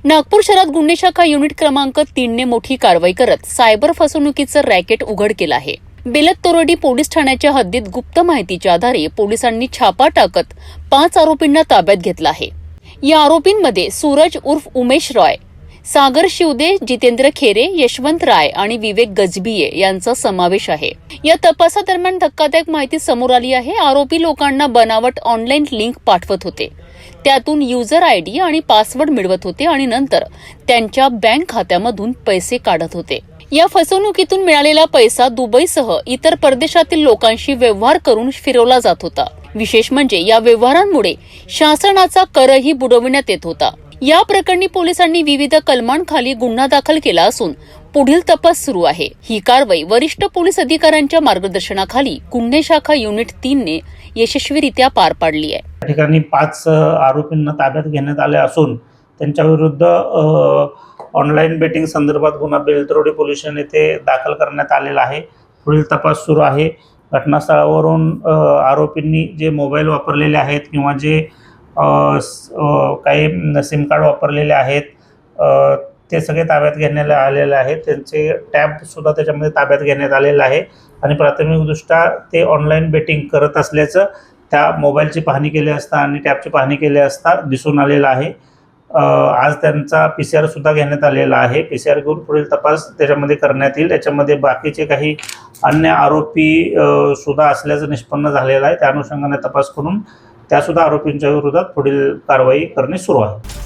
नागपूर शहरात गुन्हे शाखा युनिट क्रमांक 3 ने मोठी कारवाई करत सायबर फसवणुकीचं रॅकेट उघड केलं आहे। बेलत तोरडी पोलीस ठाण्याच्या हद्दीत गुप्त माहितीच्या आधारे पोलिसांनी छापा टाकत 5 आरोपींना ताब्यात घेतलं आहे। या आरोपींमध्ये सूरज उर्फ उमेश रॉय, सागर शिवदे, जितेंद्र खेरे, यशवंत राय आणि विवेक गजबिये यांचा समावेश आहे। या तपासादरम्यान धक्कादायक माहिती समोर आली आहे। आरोपी लोकांना बनावट ऑनलाईन लिंक पाठवत होते, त्यातून युजर आयडी आणि पासवर्ड मिळवत होते आणि नंतर त्यांच्या बँक खात्यामधून पैसे काढत होते। या फसवणुकीतून मिळालेला पैसा दुबईसह इतर परदेशातील लोकांशी व्यवहार करून फिरवला जात होता। विशेष म्हणजे या व्यवहारांमुळे शासनाचा करही बुडविण्यात येत होता। या प्रकरणी पोलिसांनी विविध कलमांखाली गुन्हा दाखल केला असून पुढील तपास सुरू आहे। ही कारवाई वरिष्ठ पोलीस अधिकाऱ्यांच्या मार्गदर्शनाखाली गुन्हे शाखा युनिट 3 ने यशस्वीरित्या पार पाडली आहे। या ठिकाणी 5 आरोपींना ताब्यात घेण्यात आले असून त्यांच्या विरुद्ध ऑनलाईन बेटिंग संदर्भात गुन्हा बेलतरोडी पोलीस ठाणे येथे दाखल करण्यात आलेला आहे। पुढील तपास सुरू आहे। घटनास्थळावरून आरोपींनी जे मोबाईल वापरलेले आहेत किंवा जे काही सिम कार्ड वापरलेले आहेत ते सगळे ताब्यात घेण्यात आलेले आहेत। त्यांचे टॅब सुद्धा त्याच्यामध्ये ताब्यात घेण्यात आलेला आहे आणि प्राथमिकदृष्ट्या ते ऑनलाईन बेटिंग करत असल्याचं त्या मोबाईलची पाहणी केली असता आणि टॅबची पाहणी केली असता दिसून आलेलं आहे। आज त्यांचा PCR सुद्धा घेण्यात आलेला आहे। PCR घेऊन पुढील तपास त्याच्यामध्ये करण्यात येईल। याच्यामध्ये बाकीचे काही अन्य आरोपी सुद्धा असल्याचं निष्पन्न झालेलं आहे। त्या अनुषंगाने तपास करून त्या सुद्धा आरोपींच्या विरोधात पुढील कारवाई करणे सुरू आहे।